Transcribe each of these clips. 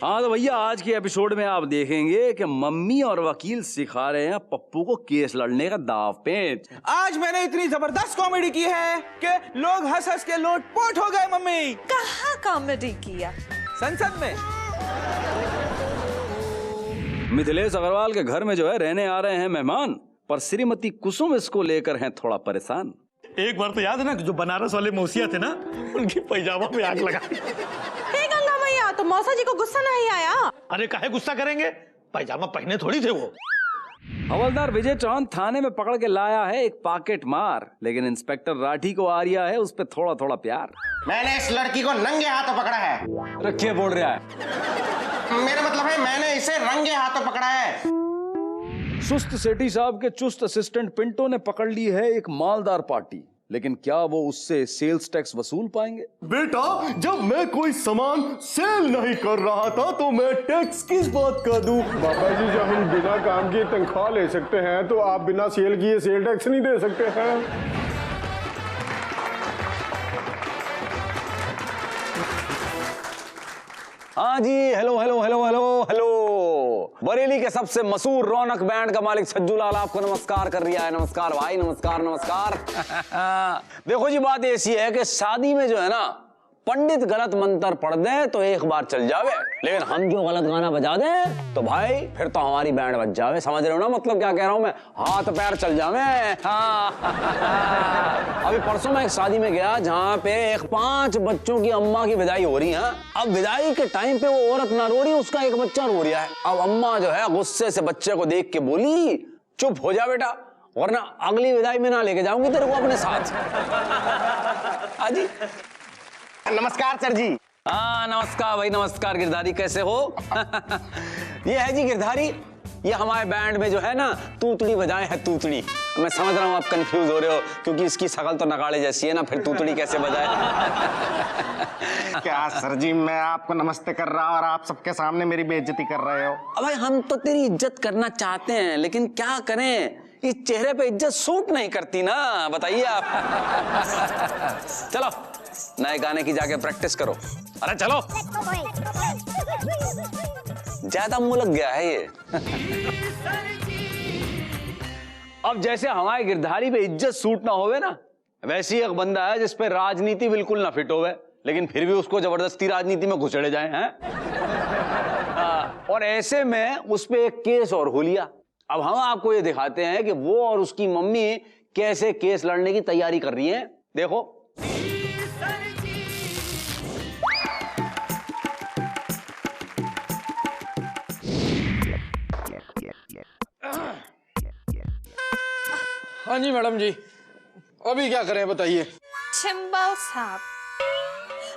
हाँ तो भैया आज के एपिसोड में आप देखेंगे कि मम्मी और वकील सिखा रहे हैं पप्पू को केस लड़ने का दाव पेच। आज मैंने इतनी जबरदस्त कॉमेडी की है कि लोग हंस हंस के लोटपोट हो गए। मम्मी कहाँ कॉमेडी किया? संसद में। मिथिलेश अग्रवाल के घर में जो है रहने आ रहे हैं मेहमान, पर श्रीमती कुसुम इसको लेकर हैं थोड़ा परेशान। एक बार तो याद है ना जो बनारस वाले मौसिया थे ना, उनकी पैजामा पे आग लगा। गंगा मैया, तो मौसा जी को गुस्सा नहीं आया? अरे काहे गुस्सा करेंगे, पैजामा पहने थोड़ी थे वो। हवलदार विजय चौहान थाने में पकड़ के लाया है एक पॉकेट मार, लेकिन इंस्पेक्टर राठी को आ रिया है उस पे थोड़ा थोड़ा प्यार। मैंने इस लड़की को नंगे हाथों पकड़ा है। रखिए बोल रहा है, मेरा मतलब है मैंने इसे रंगे हाथों पकड़ा है। सुस्त सेठी साहब के चुस्त असिस्टेंट पिंटो ने पकड़ ली है एक मालदार पार्टी, लेकिन क्या वो उससे सेल्स टैक्स वसूल पाएंगे? बेटा, जब मैं कोई सामान सेल नहीं कर रहा था तो मैं टैक्स किस बात का दूं? बाबा जी, जब हम बिना काम किए तनख्वाह ले सकते हैं तो आप बिना सेल किए सेल टैक्स नहीं दे सकते हैं। हाँ जी, hello hello hello hello hello. Bareilly के सबसे मशहूर रौनक बैंड का मालिक सज्जू लाल आपको नमस्कार कर रहा है। नमस्कार भाई, नमस्कार नमस्कार। देखो जी, बात ऐसी है कि शादी में जो है ना, पंडित गलत मंत्र पढ़ दे तो एक बार चल जावे, लेकिन हम जो गलत गाना बजा दे तो भाई फिर तो हमारी बैंड बज जावे। समझ रहे हो ना मतलब क्या कह रहा हूं मैं? हाथ पैर चल जावे। अभी परसों मैं एक शादी में गया जहाँ पे एक 5 बच्चों की अम्मा की विदाई हो रही है। अब विदाई के टाइम पे वो औरत ना रो रही, उसका एक बच्चा रो रहा है। अब अम्मा जो है गुस्से से बच्चे को देख के बोली, चुप हो जा बेटा, वरना अगली विदाई में ना लेके जाऊंगी तेरे को अपने साथ। हाजी नमस्कार सर जी। हाँ नमस्कार भाई, नमस्कार। गिरधारी कैसे हो? ये है जी गिरधारी, ये हमारे बैंड में जो है ना तूतड़ी बजाए है, तूतड़ी। मैं समझ रहा हूँ आप कंफ्यूज हो रहे हो क्योंकि इसकी शकल तो नगाड़े जैसी है ना, फिर तूतड़ी कैसे बजाए? क्या सर जी, मैं आपको नमस्ते कर रहा और आप सबके सामने मेरी बेइज्जती कर रहे हो। अब भाई हम तो तेरी इज्जत करना चाहते हैं, लेकिन क्या करें, इस चेहरे पे इज्जत सूट नहीं करती ना, बताइए आप। चलो नए गाने की जाके प्रैक्टिस करो। अरे चलो, ज्यादा मुंह लग गया है ये। अब जैसे हमारे गिरधारी पे इज्जत सूट ना होवे ना, वैसे एक बंदा है जिस पे राजनीति बिल्कुल ना फिट होवे, लेकिन फिर भी उसको जबरदस्ती राजनीति में घुसड़े जाए हैं। और ऐसे में उस पे एक केस और हो लिया। अब हम आपको ये दिखाते हैं कि वो और उसकी मम्मी कैसे केस लड़ने की तैयारी कर रही हैं। देखो। हाँ जी मैडम जी, अभी क्या करें बताइए। चिंबल साहब,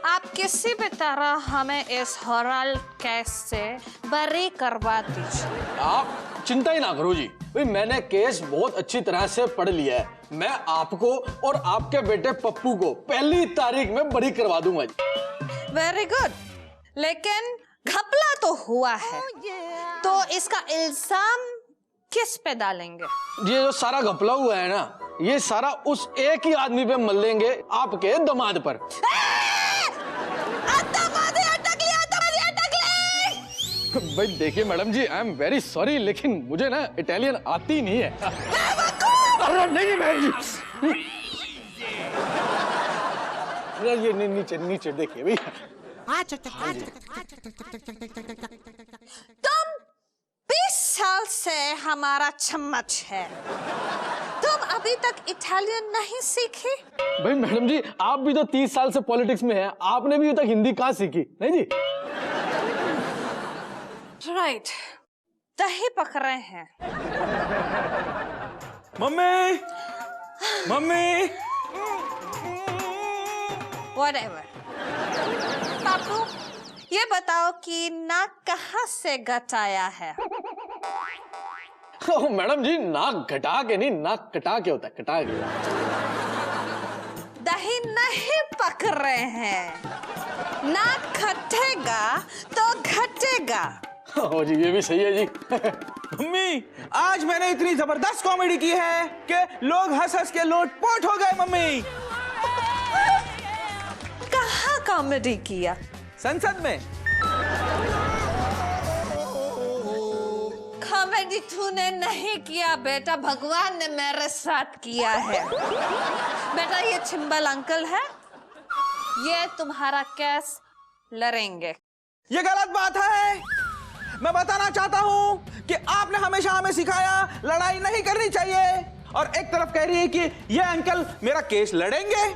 आप किसी भी तरह हमें इस हॉरर केस से बरी करवा दीजिए। आप चिंता ही ना करो जी, भाई मैंने केस बहुत अच्छी तरह से पढ़ लिया है। मैं आपको और आपके बेटे पप्पू को 1 तारीख में बरी करवा दूंगा जी। वेरी गुड, लेकिन घपला तो हुआ है, तो इसका इल्जाम किस पे डालेंगे? ये जो सारा घपला हुआ है ना, ये सारा उस एक ही आदमी पे मल लेंगे, आपके दामाद पर। भाई देखिए madam ji, I am very sorry, लेकिन मुझे ना इटालियन आती नहीं है। अरे नहीं मैडम जी, ये नीचे नीचे देखिए भैया। तुम 20 साल से हमारा चम्मच है, तुम अभी तक इटालियन नहीं सीखी? भाई मैडम जी, आप भी तो 30 साल से पॉलिटिक्स में हैं, आपने भी अभी तक हिंदी कहाँ सीखी? नहीं जी। राइट, दही पक रहे हैं। Mummy mummy. Whatever. पापू, ये बताओ कि नाक कहाँ से गट आया है? ओह मैडम जी, नाक घटा के नहीं, नाक कटा के होता है, कटा के। दही नहीं पक रहे हैं, नाक खटेगा तो घटेगा। ओ जी, ये भी सही है जी। मम्मी आज मैंने इतनी जबरदस्त कॉमेडी की है कि लोग हंस हंस के लोटपोट हो गए। मम्मी कहाँ कॉमेडी किया? संसद में। शादी तूने नहीं किया बेटा, भगवान ने मेरे साथ किया है। बेटा ये चिंबल अंकल है, ये तुम्हारा केस लड़ेंगे। ये गलत बात है। मैं बताना चाहता हूँ कि आपने हमेशा हमें सिखाया लड़ाई नहीं करनी चाहिए, और एक तरफ कह रही है कि ये अंकल मेरा केस लड़ेंगे।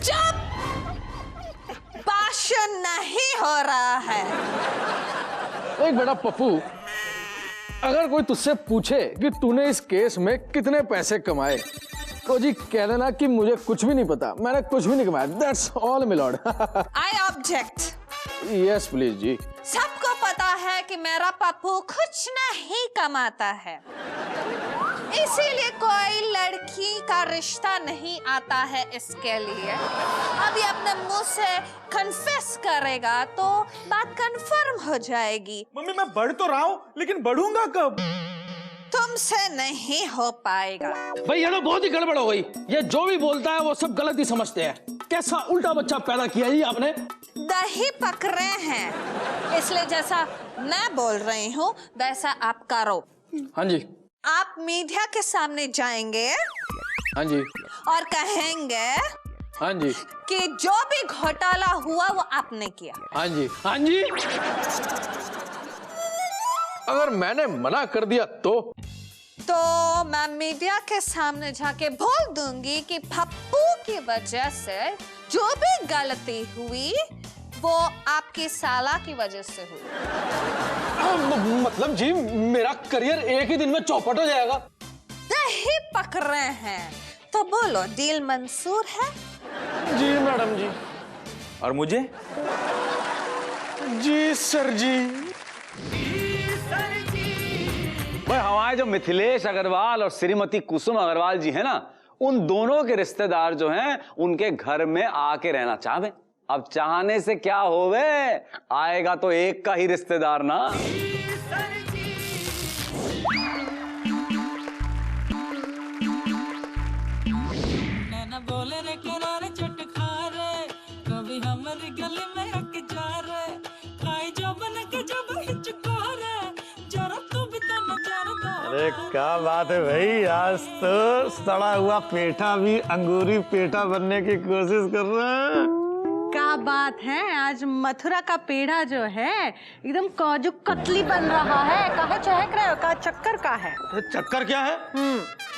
चुप! भाषण नहीं हो रहा है। एक बेटा पप्पू, अगर कोई तुझसे पूछे कि तूने इस केस में कितने पैसे कमाए, तो जी कह देना कि मुझे कुछ भी नहीं पता, मैंने कुछ भी नहीं कमाया। That's all milord. I object. Yes please जी। सबको पता है कि मेरा पप्पू कुछ नहीं कमाता है, इसीलिए कोई लड़की का रिश्ता नहीं आता है इसके लिए। अभी अपने मुंह से कन्फेस करेगा तो बात कंफर्म हो जाएगी। मम्मी मैं बढ़ तो रहा हूँ, लेकिन बढ़ूंगा कब? तुमसे नहीं हो पाएगा। भाई ये तो बहुत ही गड़बड़ हो गई। ये जो भी बोलता है वो सब गलत ही समझते हैं। कैसा उल्टा बच्चा पैदा किया ही आपने। दही पक रहे हैं, इसलिए जैसा मैं बोल रही हूँ वैसा आप करो। हाँ जी। आप मीडिया के सामने जाएंगे हाँ जी। और कहेंगे हाँ जी। कि जो भी घोटाला हुआ वो आपने किया। हाँ जी। हाँ जी। अगर मैंने मना कर दिया तो मैं मीडिया के सामने जाके बोल दूंगी कि पप्पू की वजह से जो भी गलती हुई वो आपकी साला की वजह से हुई। मतलब जी मेरा करियर एक ही दिन में चौपट हो जाएगा। दही पक रहे हैं तो बोलो डील मंजूर है? जी मैडम जी। और मुझे? जी सर जी। भाई हमारे जो मिथिलेश अग्रवाल और श्रीमती कुसुम अग्रवाल जी हैं ना, उन दोनों के रिश्तेदार जो हैं उनके घर में आके रहना चाहते। अब चाहने से क्या होवे, आएगा तो एक का ही रिश्तेदार ना। नैना बोले रे करारे चटखारे, कभी हमारी गली में आके जा रे, खाई जो बन के जब हिचकोरे, जरा तू भी तो नजर दो। अरे क्या बात है भाई, आज तो सड़ा हुआ पेठा भी अंगूरी पेठा बनने की कोशिश कर रहा है। क्या बात है, आज मथुरा का पेड़ा जो है एकदम काजू कतली बन रहा है। कहाँ चहक रहे हो, का चक्कर का है? अरे चक्कर क्या है?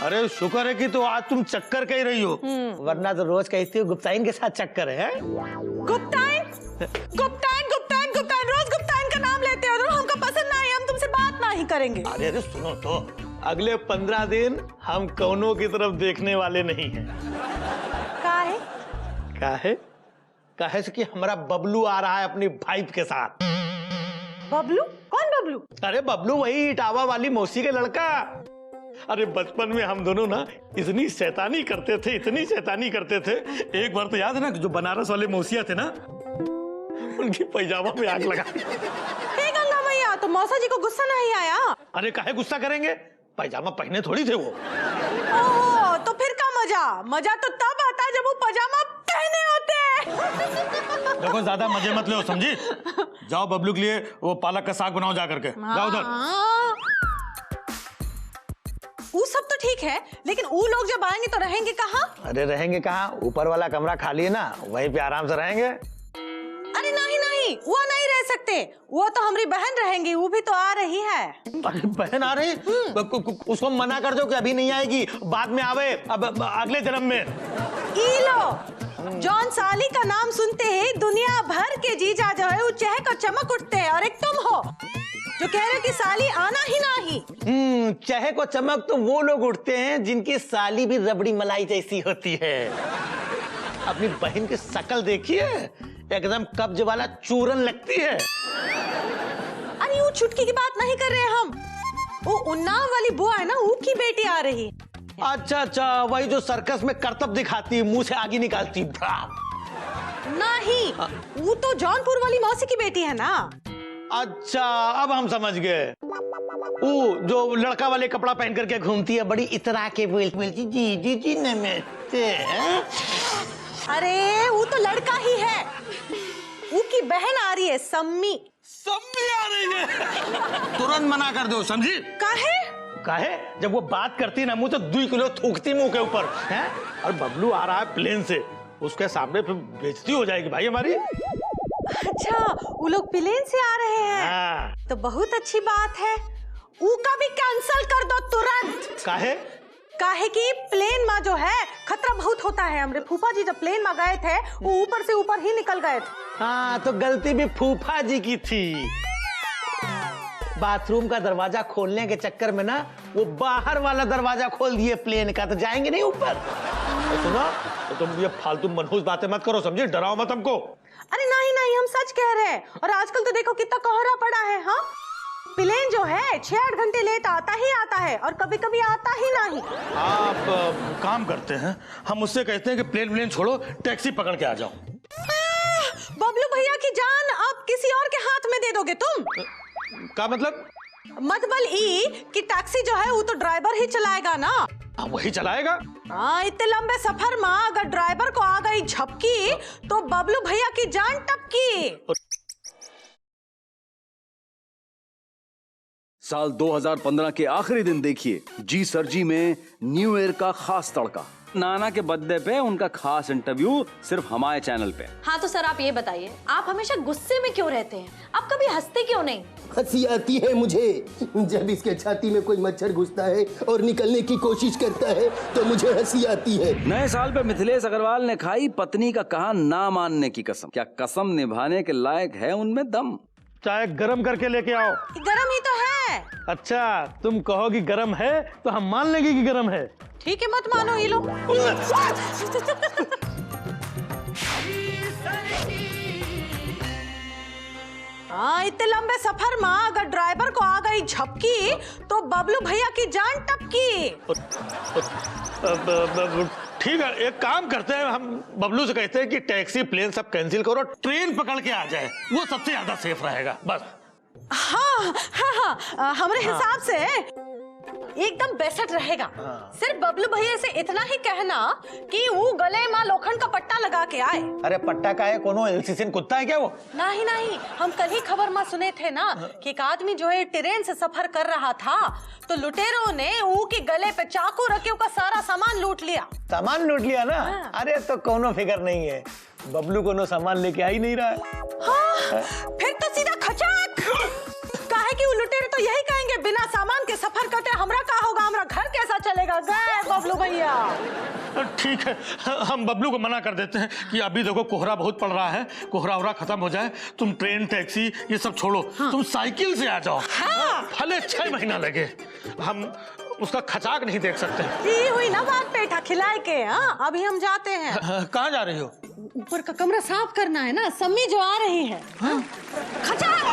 अरे शुक्र है कि तो आज तुम चक्कर कह रही हो, वरना तो रोज कहती हो गुप्ताइन के साथ चक्कर है। गुप्ताइन गुप्ताइन गुप्ताइन गुप्ताइन, रोज गुप्ताइन का नाम लेते हो, हमको पसंद नहीं, हम तुमसे बात नहीं करेंगे। अरे अरे सुनो तो, अगले 15 दिन हम कौनों की तरफ देखने वाले नहीं हैं। काहे? काहे? काहे से कि हमारा बबलू आ रहा है अपनी भाई के साथ। बबलू? कौन बबलू? अरे बबलू वही इटावा वाली मौसी के लड़का। अरे बचपन में हम दोनों ना इतनी शैतानी करते थे, इतनी शैतानी करते थे। एक बार तो याद है ना, जो बनारस वाले मौसिया थे ना, उनकी पैजामा में आग लगा। हे गंगा मैया, तो मौसा जी को गुस्सा नहीं आया? अरे काहे गुस्सा करेंगे, पैजामा पहने थोड़ी थे वो। ओह, तो फिर का मजा? मजा तो तब आता जब वो पैजामा पहने होते। देखो ज्यादा मजे मत लो, समझी? जाओ बबलू के लिए वो पालक का साग बनाओ जा करके। जाओ उधर। वो सब तो ठीक है, लेकिन वो लोग जब आएंगे तो रहेंगे कहाँ? अरे रहेंगे कहाँ, ऊपर वाला कमरा खाली है ना, वहीं पे आराम से रहेंगे। अरे नहीं नहीं, वो नहीं रह सकते, वो तो हमारी बहन रहेंगी, वो भी तो आ रही है। अरे बहन आ रही? उसको मना कर दो कि अभी नहीं आएगी, बाद में आवे, अब अगले जन्म में। ई लो, जॉन साली का नाम सुनते ही दुनिया भर के जीजा जो है वो चहक और चमक उठते हैं, और एक तुम हो जो कह रहे हो कि साली आना ही नहीं। चहक और चमक तो वो लोग उठते हैं जिनकी साली भी रबड़ी मलाई जैसी होती है। अपनी बहन की शक्ल देखिए, एकदम कब्ज वाला चूरन लगती है। अरे वो चुटकी की बात नहीं कर रहे हम, वो उन्नाव वाली बुआ है ना, वो की बेटी आ रही। अच्छा अच्छा, वही जो सर्कस में करतब दिखाती है, मुंह से आगे निकालती। नहीं, वो तो जौनपुर वाली मौसी की बेटी है ना। अच्छा अब हम समझ गए, वो जो लड़का वाले कपड़ा पहन करके घूमती है, बड़ी इतरा के बोलती जी जी जी नमस्ते। अरे वो तो लड़का ही है, वो की बहन आ रही है, सम्मी। सम्मी आ रही है? तुरंत मना कर दो, समझी? काहे? काहे? जब वो बात करती ना मुंह तो 2 किलो थूकती मुंह के ऊपर है। और बबलू आ रहा है प्लेन से, उसके सामने फिर बेइज्जती हो जाएगी भाई हमारी। अच्छा, वो लोग प्लेन से आ रहे हैं? हाँ। तो बहुत अच्छी बात है। ऊ का भी कैंसल कर दो तुरंत। काहे? काहे कि प्लेन में जो है खतरा बहुत होता है। हमरे फूफा जी जब प्लेन में गए थे वो ऊपर से ऊपर ही निकल गए थे। हाँ, तो गलती भी फूफा जी की थी। बाथरूम का दरवाजा खोलने के चक्कर में ना वो बाहर वाला दरवाजा खोल दिए प्लेन का, तो जाएंगे नहीं ऊपर। सुनो, तो तुम ये फालतू मनहूस बातें मत करो, समझे? डराओ मत हमको। अरे नहीं नहीं, हम सच कह रहे हैं। और आजकल तो देखो कितना कोहरा पड़ा है। हाँ, प्लेन जो है 6-8 घंटे लेट आता है और कभी कभी आता ही नहीं। आप काम करते हैं, हम उससे कहते हैं कि प्लेन छोड़ो, टैक्सी पकड़ के आ जाओ। बबलू भैया की जान आप किसी और के हाथ में दे दोगे तुम? क्या मतलब? मतलब ई कि टैक्सी जो है वो तो ड्राइवर ही चलाएगा ना। वही चलाएगा। हाँ, इतने लंबे सफर में अगर ड्राइवर को आ गई झपकी तो बबलू भैया की जान टपकी। साल 2015 के आखिरी दिन देखिए जी सर जी में न्यू ईयर का खास तड़का। नाना के बर्थडे पे उनका खास इंटरव्यू सिर्फ हमारे चैनल पे। हाँ तो सर आप ये बताइए, आप हमेशा गुस्से में क्यों रहते हैं? आप कभी हंसते क्यों नहीं? हंसी आती है मुझे जब इसके छाती में कोई मच्छर घुसता है और निकलने की कोशिश करता है तो मुझे हंसी आती है। नए साल पे मिथिलेश अग्रवाल ने खाई पत्नी का कहा ना मानने की कसम। क्या कसम निभाने के लायक है उनमें दम? चाय गरम करके लेके आओ। गरम ही तो है। अच्छा, तुम कहोगी गरम है तो हम मान लेंगे कि गरम है। ठीक है, मत मानो ये लोग। हाँ, इतने लंबे सफर में अगर ड्राइवर को आ गई झपकी तो बबलू भैया की जान टपकी। ठीक है, एक काम करते हैं, हम बबलू से कहते हैं कि टैक्सी प्लेन सब कैंसिल करो, ट्रेन पकड़ के आ जाए, वो सबसे ज्यादा सेफ रहेगा। बस हाँ हाँ हाँ, हमारे हिसाब से एकदम बेस्ट रहेगा। सिर्फ बबलू भैया से इतना ही कहना कि वो गले में लोखंड का पट्टा लगा के आए। अरे पट्टा का है, कोनो एलसीसी कुत्ता है क्या वो? नहीं नहीं, हम कल ही खबर में सुने थे ना कि एक आदमी जो है ट्रेन से सफर कर रहा था तो लुटेरों ने वो के गले पे चाकू रख के उसका सारा सामान लूट लिया। सामान लूट लिया ना? हाँ। अरे तो कोनो फिक्र नहीं है, बबलू कोनो सामान लेके आ ही नहीं रहा है। हाँ, फिर तो सीधा खचाक। काहे कि वो लुटेरे तो यही कहेंगे बिना सामान के सफर करते हमरा का होगा, हमरा घर कैसा चलेगा? गए बबलू भैया। ठीक है, हम बबलू को मना कर देते हैं कि अभी देखो कोहरा बहुत पड़ रहा है, कोहरा खत्म हो जाए, तुम ट्रेन टैक्सी ये सब छोड़ो। हाँ। तुम साइकिल से आ जाओ। हाँ। भले 6 महीना लगे, हम उसका खचाक नहीं देख सकते। ये हुई ना बात पेठा खिलाए के। हाँ, अभी हम जाते हैं। कहाँ जा रही हो? ऊपर का कमरा साफ करना है ना, सम्मी जो आ रही है। हाँ। खचाक।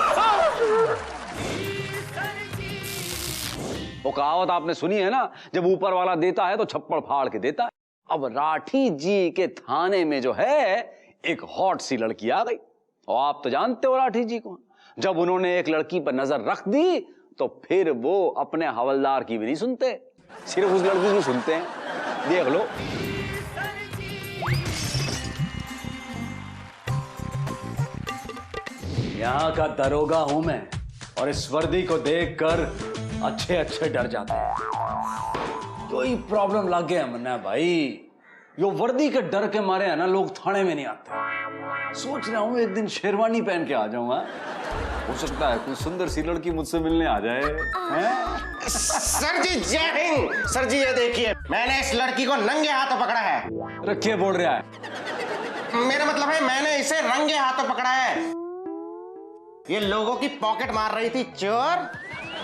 वो कहावत आपने सुनी है ना, जब ऊपर वाला देता है तो छप्पड़ फाड़ के देता है। अब राठी जी के थाने में जो है एक हॉट सी लड़की आ गई, और आप तो जानते हो राठी जी को, जब उन्होंने एक लड़की पर नजर रख दी तो फिर वो अपने हवलदार की भी नहीं सुनते, सिर्फ उस लड़की की सुनते हैं। देख लो। यहाँ का दरोगा हूं मैं, और इस वर्दी को देखकर अच्छे अच्छे डर जाते हैं। कोई प्रॉब्लम लग गया मन्ना भाई, यो वर्दी के डर के मारे है ना लोग थाने में नहीं आते। सोच रहा हूँ एक दिन शेरवानी पहन के आ जाऊंगा, हो सकता है कोई सुंदर सी लड़की मुझसे मिलने आ जाए। हैं? सर जी जय हिंद। सर जी ये देखिए, मैंने इस लड़की को नंगे हाथों पकड़ा है। रखिए बोल रहा है, मेरा मतलब है मैंने इसे रंगे हाथों पकड़ा है। ये लोगों की पॉकेट मार रही थी चोर।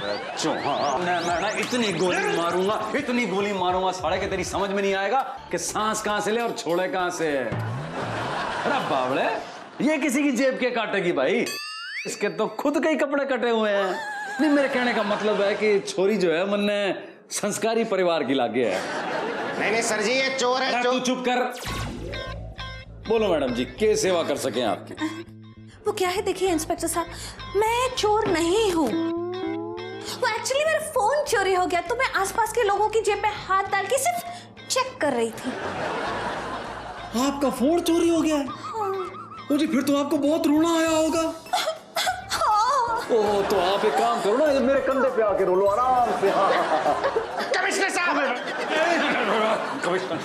मैं इतनी गोली मारूंगा, इतनी गोली मारूंगा साले के तेरी समझ में नहीं आएगा कि सांस कहां से ले और छोड़े कहां से। अरे बावड़े, ये किसी की जेब के काटेगी भाई, इसके तो खुद के ही कपड़े कटे हुए हैं। नहीं, मेरे कहने का मतलब है कि छोरी जो है मन संस्कारी परिवार की लागे है। नहीं नहीं सर जी ये चोर है। तू चुप कर। बोलो मैडम जी, क्या सेवा कर सके आपकी? वो क्या है, देखिए इंस्पेक्टर साहब, मैं चोर नहीं हूँ। वो एक्चुअली मेरा फोन चोरी हो गया तो मैं आसपास के लोगों की जेब में हाथ डाल के सिर्फ चेक कर रही थी। आपका फोन चोरी हो गया? हाँ। जी, फिर तो आपको बहुत रोना आया होगा। हाँ। ओह, तो आप एक काम करो ना, ये मेरे कंधे पे आके रोलो आराम से। हाँ। कमिश्नर साहब। कमिश्नर,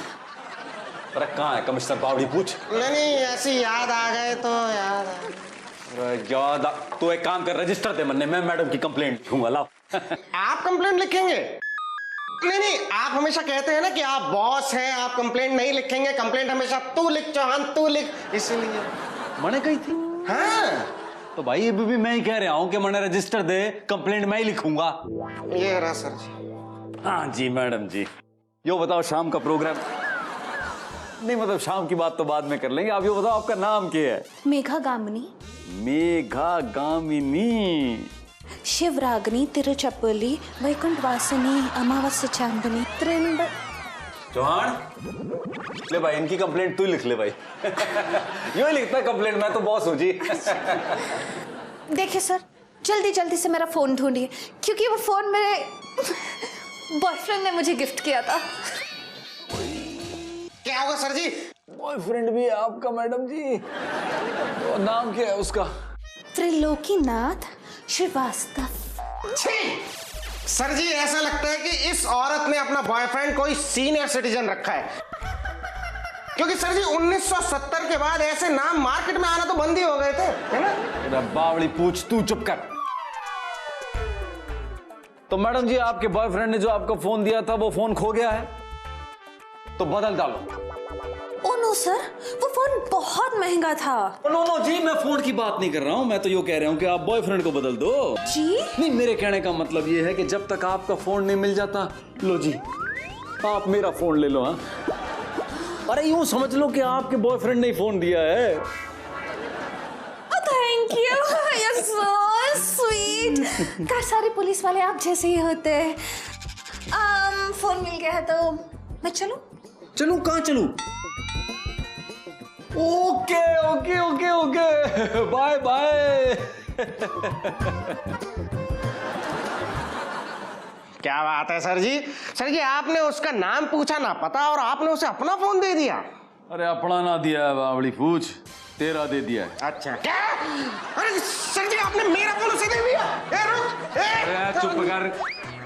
अरे कहाँ है कमिश्नर बावड़ी? पूछ। नहीं ऐसी याद आ गए तो याद आ गए। याद तो एक काम कर, रजिस्टर दे मन्ने, मैं मैडम की कंप्लेंट लिखूंगा। लाओ। आप कंप्लेंट लिखेंगे? नहीं, आप हमेशा कहते हैं ना कि आप बॉस हैं, आप कंप्लेंट नहीं लिखेंगे। कंप्लेंट हमेशा तू लिख चौहान, तू लिख, इसलिए मैंने कही थी। हाँ तो भाई ये भी मैं ही कह रहा हूँ कि मैंने रजिस्टर दे, कंप्लेंट मैं ही लिखूंगा। ये रहा सर जी। हाँ जी मैडम जी। यो बताओ शाम का प्रोग्राम? नहीं मतलब शाम की बात तो बाद में कर लेंगे, आप यो बताओ आपका नाम क्या है? मेघा गामिनी, मेघा गामिनी, शिवरागनी, तिरुचप्पली, वैकुंठ वासिनी, अमावस्या चांदनी, त्रिंब। चौहान ले भाई, इनकी कंप्लेंट तू लिख ले भाई। यो ही लिखता कंप्लेंट, मैं तो बॉस हूँ जी। देखिए सर, जल्दी जल्दी से मेरा फोन ढूंढिए, क्योंकि वो फोन मेरे बॉयफ्रेंड ने मुझे गिफ्ट किया था। क्या होगा सर जी? बॉयफ्रेंड भी है आपका मैडम जी? तो नाम क्या है उसका? त्रिलोकीनाथ श्रीवास्तव। सर जी ऐसा लगता है कि इस औरत ने अपना बॉयफ्रेंड कोई सीनियर सिटीजन रखा है, क्योंकि सर जी 1970 के बाद ऐसे नाम मार्केट में आना तो बंद ही हो गए थे, है ना? तेरा बावड़ी पूछ, तू चुप कर। तो मैडम जी आपके बॉयफ्रेंड ने जो आपको फोन दिया था वो फोन खो गया है, तो बदल डालो। ओ नो सर, वो फोन बहुत महंगा था। नो नो जी, मैं फोन की बात नहीं कर रहा हूं, मैं तो यो कह रहा हूं कि आप बॉयफ्रेंड को बदल दो जी। नहीं, मेरे कहने का मतलब ये है कि जब तक आपका फोन नहीं मिल जाता, लो जी आप मेरा फोन ले लो। हाँ अरे यूं समझ लो कि आपके बॉयफ्रेंड ने ही फोन दिया है। Thank you, you're so sweet। काश सारे पुलिस वाले आप जैसे ही होते। फोन मिल गया है तो मैं चलूं? चलूं? कहां चलूं? Okay okay okay okay, bye bye. क्या बात है सर जी? सर जी आपने उसका नाम पूछा ना पता, और आपने उसे अपना फोन दे दिया। अरे अपना ना दिया है बावड़ी पूछ, तेरा दे दिया है। अच्छा क्या? अरे सर जी आपने मेरा फोन उसे दे दिया? रुक, अरे चुप कर।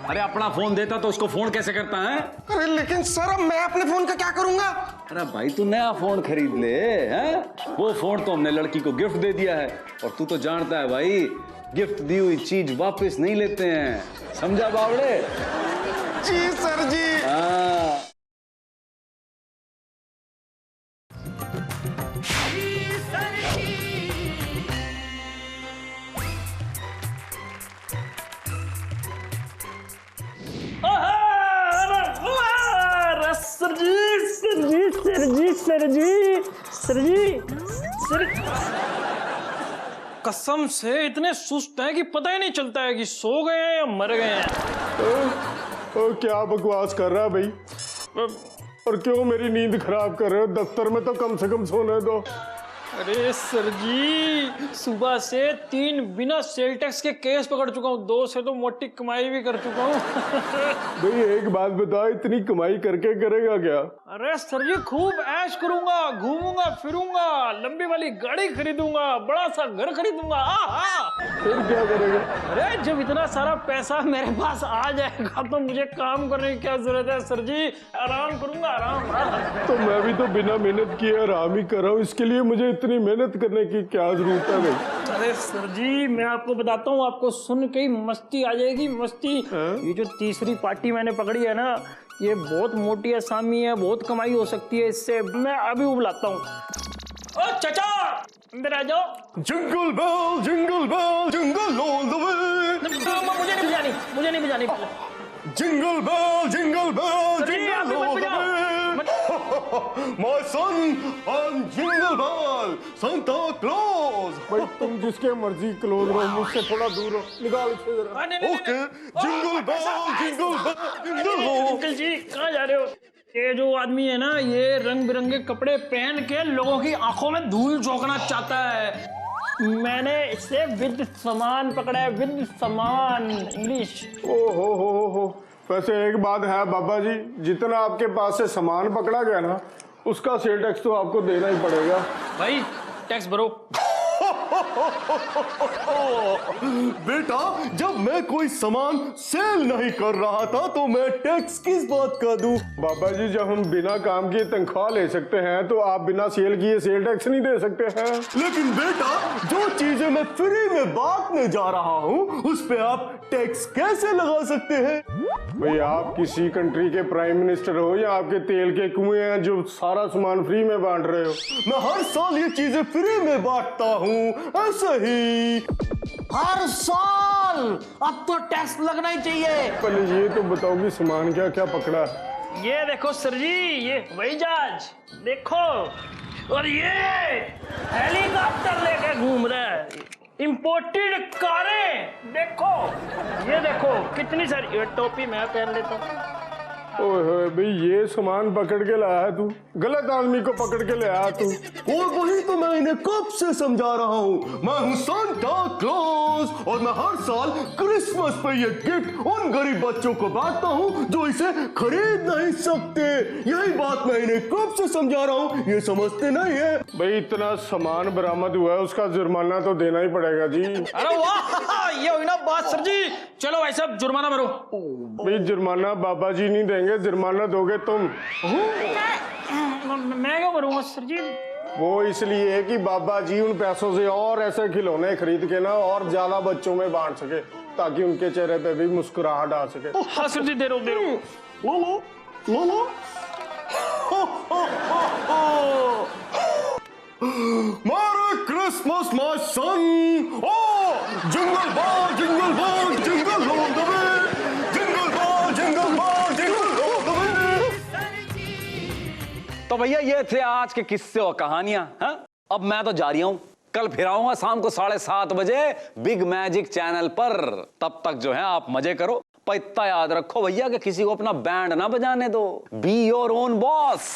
अरे अपना फोन देता तो उसको फोन कैसे करता है? अरे लेकिन सर अब मैं अपने फोन का क्या करूंगा? अरे भाई तू नया फोन खरीद ले, हैं? वो फोन तो हमने लड़की को गिफ्ट दे दिया है, और तू तो जानता है भाई गिफ्ट दी हुई चीज वापस नहीं लेते हैं, समझा बावड़े? जी सर जी। हाँ। सर कसम से इतने सुस्त हैं कि पता ही नहीं चलता है कि सो गए हैं या मर गए हैं। क्या बकवास कर रहा है भाई? और क्यों मेरी नींद खराब कर रहे हो? दफ्तर में तो कम से कम सोने दो। अरे सर जी सुबह से 3 बिना सेल टैक्स के केस पकड़ चुका हूँ, 2 से तो मोटी कमाई भी कर चुका हूँ। भाई एक बात बताओ, इतनी कमाई करके करेगा क्या? अरे सर जी खूब ऐश करूंगा, घूमूंगा फिरूंगा, लंबी वाली गाड़ी खरीदूंगा, बड़ा सा घर खरीदूंगा। फिर क्या करेगा? अरे जब इतना सारा पैसा मेरे पास आ जाएगा तो मुझे काम करने की क्या जरूरत है सर जी? आराम करूंगा, आराम। तो मैं भी तो बिना मेहनत किए आराम ही कर रहा हूँ, इसके लिए मुझे इतनी मेहनत करने की क्या जरूरत है भाई? अरे सर जी मैं आपको बताता हूँ, आपको सुन के ही मस्ती आ जाएगी, मस्ती। ये जो तीसरी पार्टी मैंने पकड़ी है ना, ये बहुत मोटी असामी है, बहुत कमाई हो सकती है इससे। मैं अभी बुलाता हूँ। ओ चाचा अंदर आ जाओ। Jingle bell jingle all the way. मुझे नहीं बजानी। Jingle bell jingle all the way. My son on Jingle Bell, Santa Claus। भाई तुम जिसके मर्जी क्लोज रहो, मुझसे थोड़ा दूर रहो, निकाल इसे जरा। ओके, जिंगल बेल अंकल जी कहाँ जा रहे हो? ये जो आदमी है ना, ये रंग बिरंगे कपड़े पहन के लोगों की आंखों में धूल झोंकना चाहता है। मैंने इसे विद सामान पकड़ा है, विद सामान। इंग्लिश। हो। वैसे एक बात है बाबा जी, जितना आपके पास से सामान पकड़ा गया ना, उसका सेल टैक्स तो आपको देना ही पड़ेगा। भाई टैक्स भरो। बेटा, जब मैं कोई सामान सेल नहीं कर रहा था तो मैं टैक्स किस बात का दूं? बाबा जी, जब हम बिना काम किए तनख्वाह ले सकते हैं तो आप बिना सेल किए सेल टैक्स नहीं दे सकते हैं। लेकिन बेटा, जो चीजें मैं फ्री में बांटने जा रहा हूँ उस पे आप टैक्स कैसे लगा सकते हैं? भाई, आप किसी कंट्री के प्राइम मिनिस्टर हो या आपके तेल के कुएं हैं जो सारा सामान फ्री में बांट रहे हो? मैं हर साल ये चीजें फ्री में बांटता हूँ, ऐसे ही। हर साल अब तो टैक्स लगना ही चाहिए। पहले ये तो बताओ कि सामान क्या क्या पकड़ा? ये देखो सर जी, ये हवाई जहाज देखो, और ये हेलीकॉप्टर लेके घूम रहा है, इंपोर्टेड कारें देखो, ये देखो कितनी सारी। ये टोपी मैं पहन लेता हूँ। ओए भाई, ये सामान पकड़ के लाया तू, गलत आदमी को पकड़ के ले आया तू। और वही तो मैं इन्हें कब से समझा रहा हूँ, मैं हूँ सांता क्लॉज और मैं हर साल क्रिसमस पे ये गिफ्ट उन गरीब बच्चों को बांटता हूँ जो इसे खरीद नहीं सकते। यही बात मैं इन्हें कब से समझा रहा हूँ, ये समझते नहीं है। भाई, इतना सामान बरामद हुआ है, उसका जुर्माना तो देना ही पड़ेगा जी। अरे वाह, ये हुई ना बात सर जी। चलो भाई साहब, जुर्माना भरो। भाई, जुर्माना बाबा जी नहीं देंगे, जुर्माना दोगे तुम। मैं क्यों भरूंगा सर जी? वो इसलिए है कि बाबा जी उन पैसों से और ऐसे खिलौने खरीद के ना और ज्यादा बच्चों में बांट सके, ताकि उनके चेहरे पे भी मुस्कुराहट आ सके। हाँ सर जी, दे रहा हूँ, दे रहा हूँ। लो लो लो लो। Merry Christmas, my son! Oh, jingle ball, jingle ball, jingle all the way! Jingle ball, jingle ball, jingle all the way! तो भैया, ये थे आज के किस्से और कहानियां। हाँ? अब मैं तो जा रही हूं, कल फिर आऊंगा शाम को 7:30 बजे बिग मैजिक चैनल पर। तब तक जो है आप मजे करो, पर इतना याद रखो भैया कि किसी को अपना बैंड ना बजाने दो। Be your own boss.